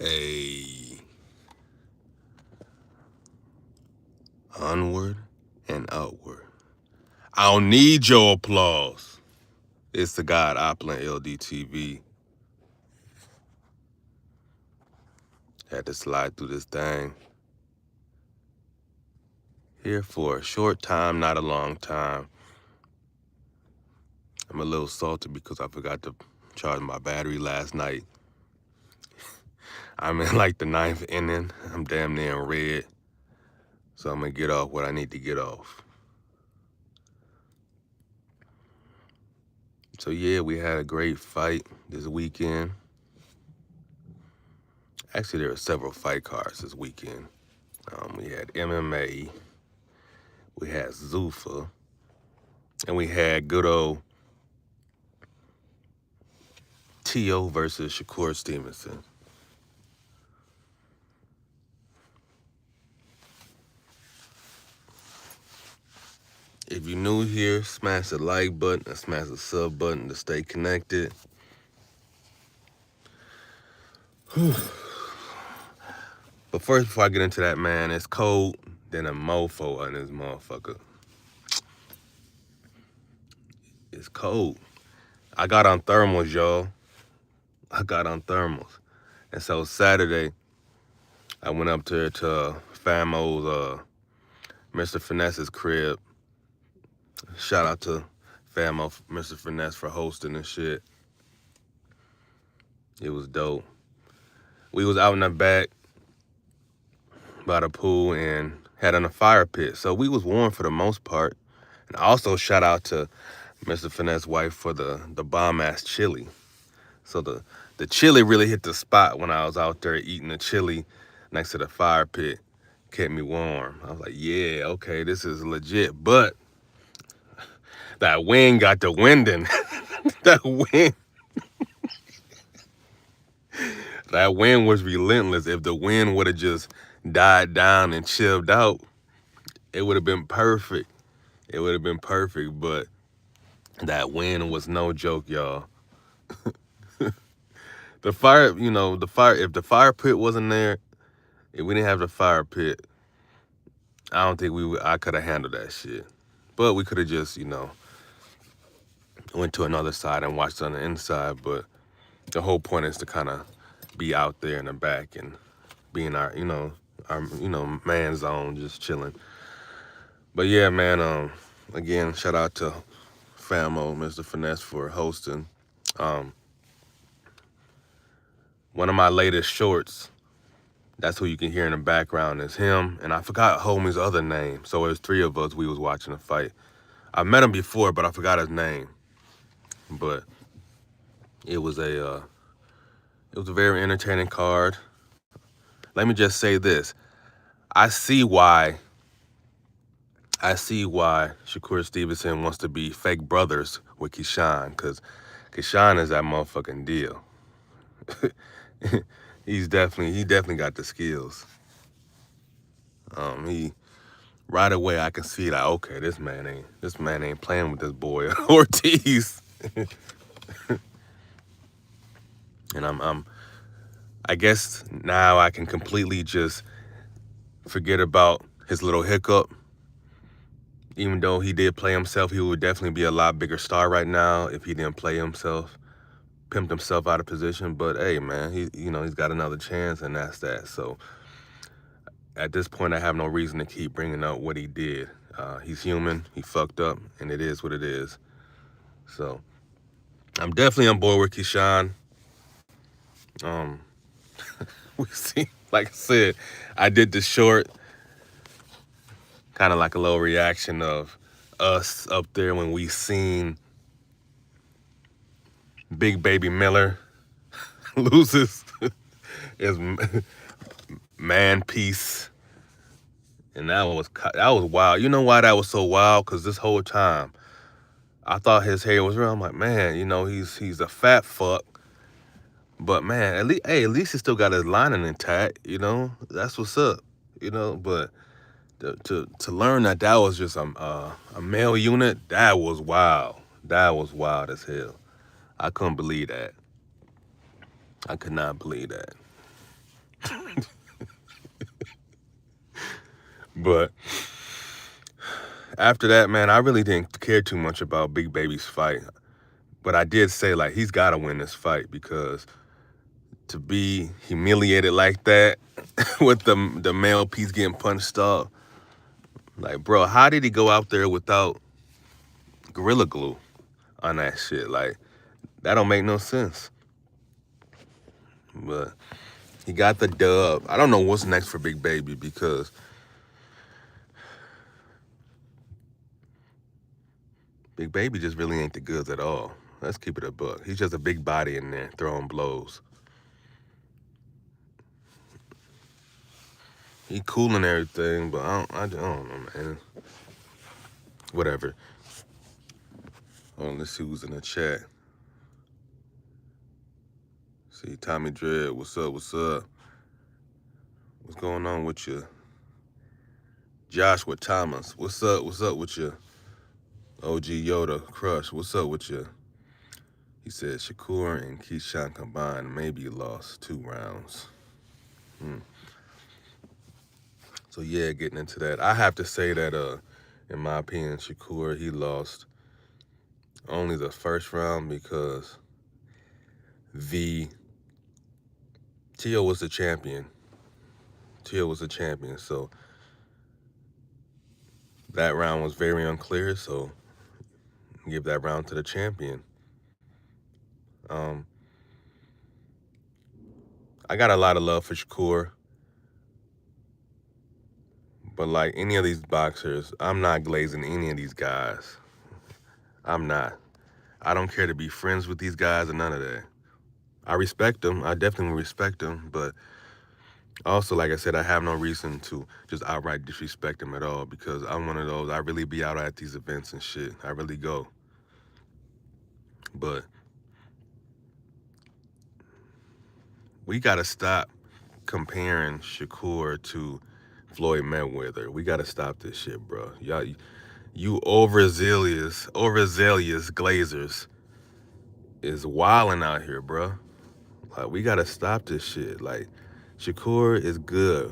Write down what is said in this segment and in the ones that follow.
Hey, onward and outward. I don't need your applause. It's the God Opulent LDTV. Had to slide through this thing. Here for a short time, not a long time. I'm a little salty because I forgot to charge my battery last night. I'm in like the 9th inning. I'm damn near in red. So I'm going to get off what I need to get off. So yeah, we had a great fight this weekend. Actually, there were several fight cards this weekend. We had MMA, we had Zuffa, and we had good old T.O. versus Shakur Stevenson. If you're new here, smash the like button and smash the sub button to stay connected. But first, before I get into that, man, it's cold than a mofo on this motherfucker. It's cold. I got on thermals, y'all. I got on thermals. And so Saturday, I went up to Famo's, Mr. Finesse's crib. Shout out to Famo, Mr. Finesse, for hosting and shit. It was dope. We was out in the back by the pool and had on a fire pit. So we was warm for the most part. And also shout out to Mr. Finesse's wife for the bomb-ass chili. So the chili really hit the spot when I was out there eating the chili next to the fire pit. Kept me warm. I was like, yeah, okay, this is legit. But that wind got the winding. That wind was relentless. If the wind would have just died down and chilled out, it would have been perfect. It would have been perfect, but that wind was no joke, y'all. The fire, if the fire pit wasn't there, if we didn't have the fire pit, I don't think I could have handled that shit. But we could have just, went to another side and watched on the inside. But the whole point is to kind of be out there in the back and be in our man zone, just chilling. But yeah, man, again, shout out to Famo, Mr. Finesse, for hosting. One of my latest shorts, that's who you can hear in the background, is him. And I forgot homie's other name. So it was 3 of us, we was watching the fight. I met him before, but I forgot his name. But it was a very entertaining card. Let me just say this. I see why Shakur Stevenson wants to be fake brothers with Keyshawn, because Keyshawn is that motherfucking deal. he definitely got the skills. He right away I can see that, okay, this man ain't playing with this boy Ortiz. And I guess now I can completely just forget about his little hiccup. Even though he did play himself, he would definitely be a lot bigger star right now if he didn't play himself, pimped himself out of position. But hey, man, he's got another chance, and that's that. So at this point, I have no reason to keep bringing up what he did. He's human. He fucked up, and it is what it is. So I'm definitely on board with Keyshawn. We see, like I said, I did the short, kind of like a little reaction of us up there when we seen Big Baby Miller loses his man piece, and that was wild. You know why that was so wild? Because this whole time I thought his hair was real. I'm like, man, he's a fat fuck, but man, at least he still got his lining intact. That's what's up. But to learn that was just a male unit, that was wild. That was wild as hell. I couldn't believe that. I could not believe that. But after that, man, I really didn't care too much about Big Baby's fight. But I did say, like, he's got to win this fight because to be humiliated like that with the male piece getting punched off, like, bro, how did he go out there without Gorilla Glue on that shit? Like, that don't make no sense. But he got the dub. I don't know what's next for Big Baby because Big Baby just really ain't the goods at all. Let's keep it a buck. He's just a big body in there throwing blows. He cool and everything, but I don't know, man. Whatever. Let's see who's in the chat. See, Tommy Dread, what's up, what's up? What's going on with you? Joshua Thomas, what's up with you? OG Yoda, Crush, what's up with you? He said Shakur and Keyshawn combined maybe lost 2 rounds. So yeah, getting into that. I have to say that in my opinion, Shakur, he lost only the first round because Tio was the champion. So that round was very unclear, so give that round to the champion. I got a lot of love for Shakur, but like any of these boxers, I'm not glazing any of these guys. I'm not. I don't care to be friends with these guys or none of that. I respect them. I definitely respect them, but also, like I said, I have no reason to just outright disrespect them at all because I'm one of those, I really be out at these events and shit. I really go. But we got to stop comparing Shakur to Floyd Mayweather. We got to stop this shit, bro. Y'all, you overzealous glazers is wilding out here, bro. Like, we got to stop this shit. Like, Shakur is good.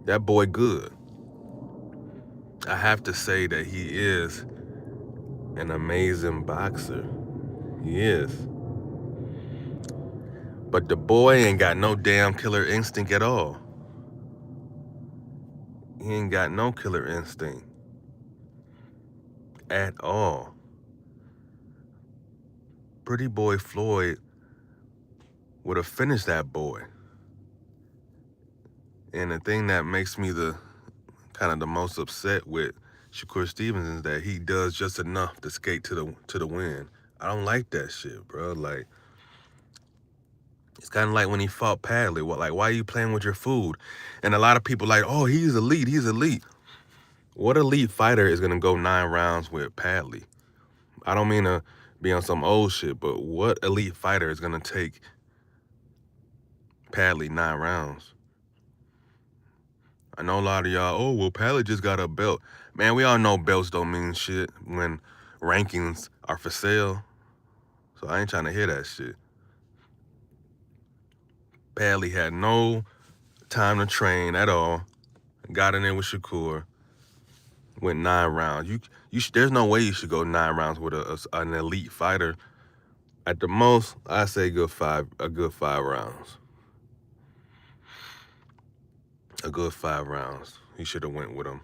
That boy good. I have to say that he is an amazing boxer. He is. But the boy ain't got no damn killer instinct at all. He ain't got no killer instinct at all. Pretty boy Floyd would have finished that boy. And the thing that makes me the most upset with Shakur Stevenson is that he does just enough to skate to the win. I don't like that shit, bro. Like, it's kind of like when he fought Padley. Like, why are you playing with your food? And a lot of people like, oh, he's elite. What elite fighter is gonna go 9 rounds with Padley? I don't mean to be on some old shit, but what elite fighter is gonna take Padley 9 rounds? I know a lot of y'all, oh, well, Padley just got a belt. Man, we all know belts don't mean shit when rankings are for sale. So I ain't trying to hear that shit. Padley had no time to train at all. Got in there with Shakur. Went 9 rounds. There's no way you should go 9 rounds with an elite fighter. At the most, I say a good 5 rounds. A good 5 rounds. He should have went with him.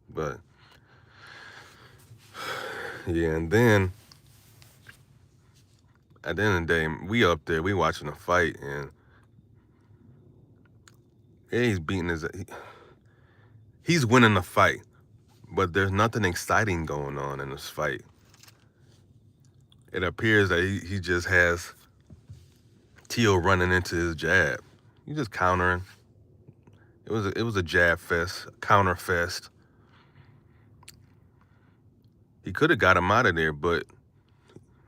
But yeah, and then at the end of the day, we up there, we watching the fight, and yeah, he's winning the fight, but there's nothing exciting going on in this fight. It appears that he just has Tio running into his jab. He's just countering. It was a jab fest, counter fest. He could have got him out of there, but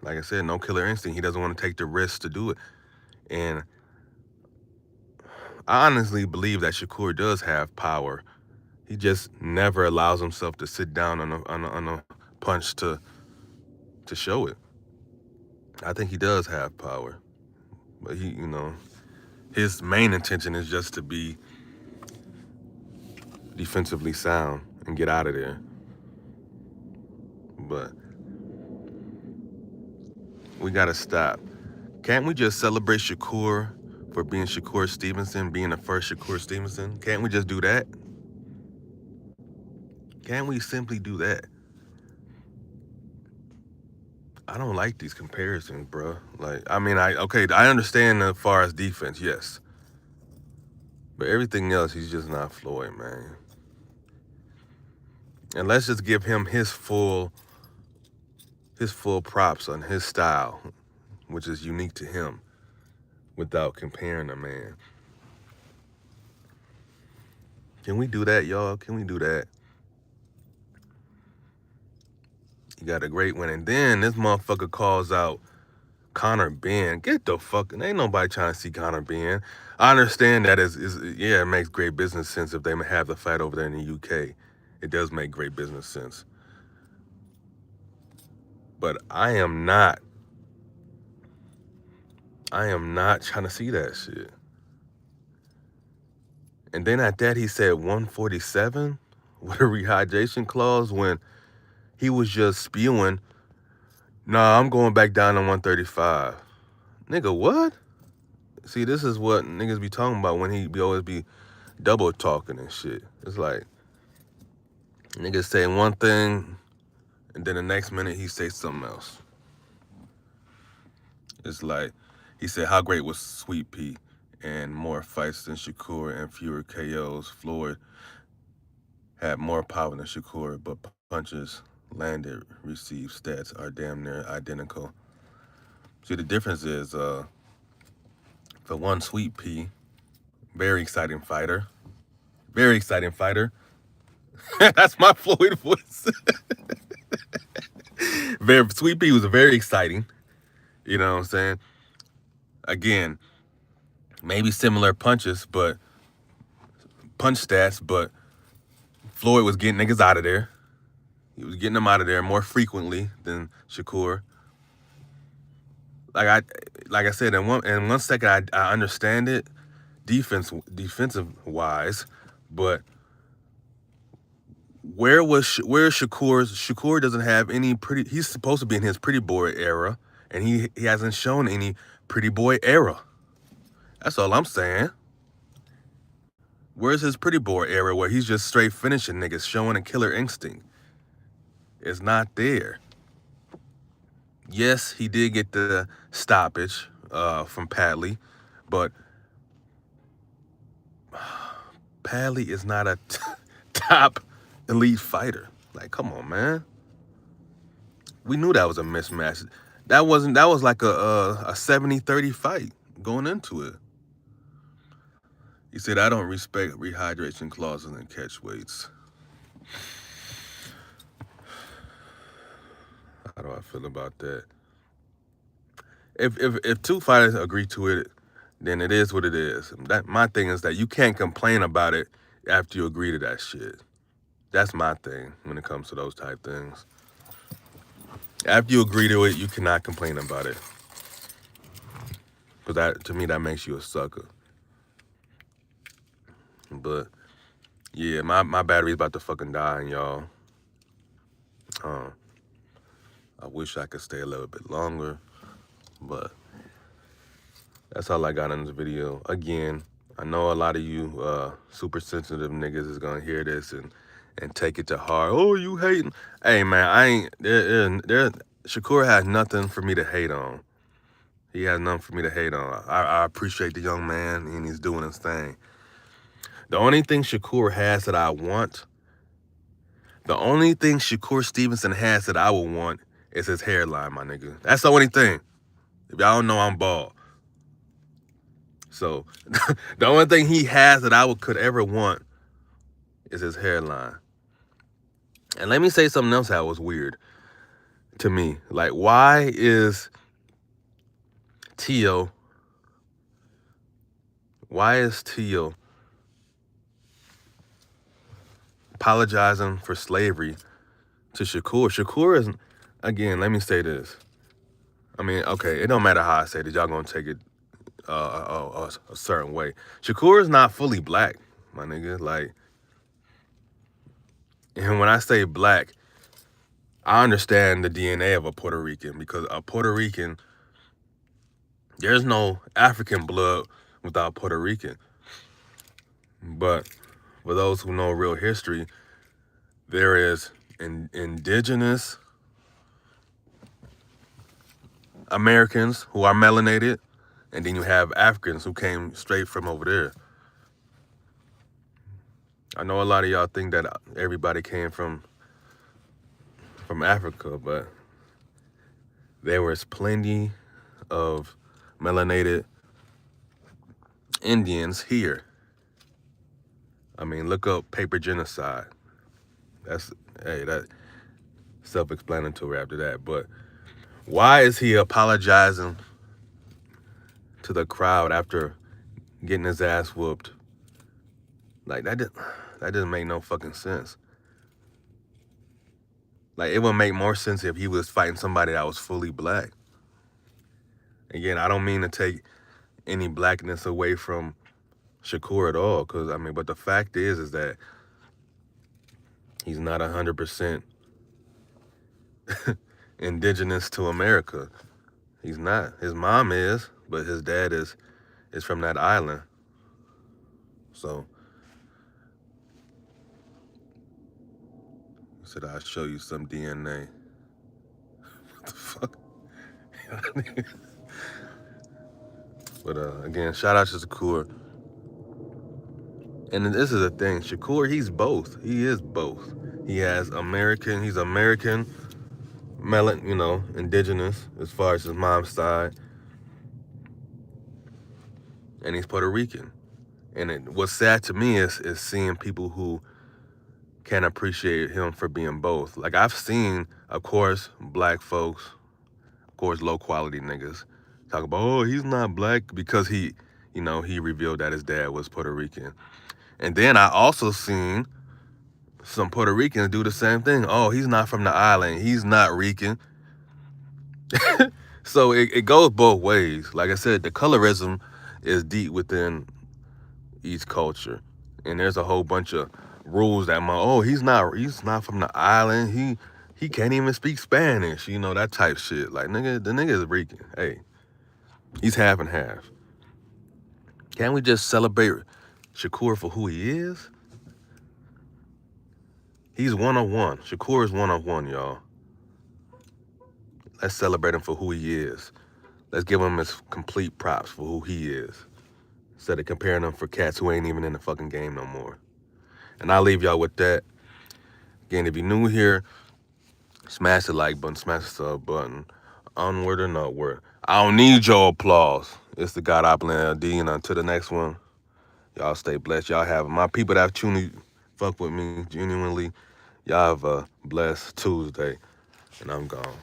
like I said, no killer instinct. He doesn't want to take the risk to do it. And I honestly believe that Shakur does have power. He just never allows himself to sit down on a punch to show it. I think he does have power, but he, his main intention is just to be defensively sound and get out of there. But we gotta stop. Can't we just celebrate Shakur for being Shakur Stevenson, being the first Shakur Stevenson? Can't we just do that? Can't we simply do that? I don't like these comparisons, bro. Like, I mean, I understand as far as defense, yes. But everything else, he's just not Floyd, man. And let's just give him his full props on his style, which is unique to him, without comparing a man. Can we do that, y'all? Can we do that? You got a great win. And then this motherfucker calls out Conor Benn. Get the fuck... Ain't nobody trying to see Conor Benn. I understand that it makes great business sense if they have the fight over there in the UK. It does make great business sense. But I am not trying to see that shit. And then at that, he said 147 with a rehydration clause when he was just spewing, nah, I'm going back down to 135. Nigga, what? See, this is what niggas be talking about when he always be double talking and shit. It's like, niggas say one thing, and then the next minute he say something else. It's like, he said, how great was Sweet Pea? And more fights than Shakur and fewer KOs. Floyd had more power than Shakur, but punches landed, received stats are damn near identical. See, the difference is, for one, Sweet Pea, very exciting fighter. Very exciting fighter. That's my Floyd voice. Sweet Pea was very exciting. You know what I'm saying? Again, maybe similar punch stats, but Floyd was getting niggas out of there. He was getting them out of there more frequently than Shakur. Like I said, in one second I understand it, defensive wise, but where's Shakur's? Shakur doesn't have any pretty. He's supposed to be in his pretty boy era, and he hasn't shown any pretty boy era. That's all I'm saying. Where's his pretty boy era where he's just straight finishing niggas, showing a killer instinct? It's not there. Yes, he did get the stoppage from Padley, but Padley is not a top elite fighter. Like, come on, man. We knew that was a mismatch. That was like a 70-30 fight going into it. He said, I don't respect rehydration clauses and catch weights. How do I feel about that? If two fighters agree to it, then it is what it is. My thing is that you can't complain about it after you agree to that shit. That's my thing when it comes to those type things. After you agree to it, you cannot complain about it. Because to me, that makes you a sucker. But yeah, my battery's about to fucking die, y'all. I wish I could stay a little bit longer, but that's all I got in this video. Again, I know a lot of you super sensitive niggas is gonna hear this and take it to heart. Oh, you hating? Hey man, I ain't there. Shakur has nothing for me to hate on. He has nothing for me to hate on. I appreciate the young man and he's doing his thing. The only thing Shakur has that I want, the only thing Shakur Stevenson has that I would want is his hairline, my nigga. That's the only thing. If y'all don't know, I'm bald. So the only thing he has that I could ever want is his hairline. And let me say something else that was weird to me. Like, why is Tio apologizing for slavery to Shakur? Shakur is, again, let me say this. I mean, okay, it don't matter how I say it. Y'all gonna take it a certain way. Shakur is not fully black, my nigga. Like, and when I say black, I understand the DNA of a Puerto Rican, because a Puerto Rican, there's no African blood without Puerto Rican. But for those who know real history, there is indigenous Americans who are melanated, and then you have Africans who came straight from over there. I know a lot of y'all think that everybody came from Africa, but there was plenty of melanated Indians here. I mean, look up paper genocide. That's that self-explanatory after that. But why is he apologizing to the crowd after getting his ass whooped? Like, that doesn't make no fucking sense. Like, it would make more sense if he was fighting somebody that was fully black. Again, I don't mean to take any blackness away from Shakur at all, because, I mean, but the fact is that he's not 100% indigenous to America. He's not. His mom is, but his dad is from that island. So, said I'll show you some DNA. What the fuck? But again, shout out to Shakur. And this is the thing, Shakur, he's both. He is both. He's American, indigenous as far as his mom's side. And he's Puerto Rican. And what's sad to me is seeing people who can't appreciate him for being both. Like, I've seen, of course, black folks, of course, low quality niggas, talk about, oh, he's not black, because he revealed that his dad was Puerto Rican. And then I also seen some Puerto Ricans do the same thing. Oh, he's not from the island. He's not Rican. So it goes both ways. Like I said, the colorism is deep within each culture. And there's a whole bunch of rules that he's not from the island. He can't even speak Spanish. That type shit. Like, nigga, the nigga is Rican. Hey, he's half and half. Can't we just celebrate Shakur for who he is? He's one of one. Shakur is one of one, y'all. Let's celebrate him for who he is. Let's give him his complete props for who he is, instead of comparing him for cats who ain't even in the fucking game no more. And I'll leave y'all with that. Again, if you're new here, smash the like button, smash the sub button. Onward and upward. I don't need your applause. It's the God Opulent LD, and until the next one, y'all stay blessed. Y'all have my people that truly fuck with me genuinely. Y'all have a blessed Tuesday, and I'm gone.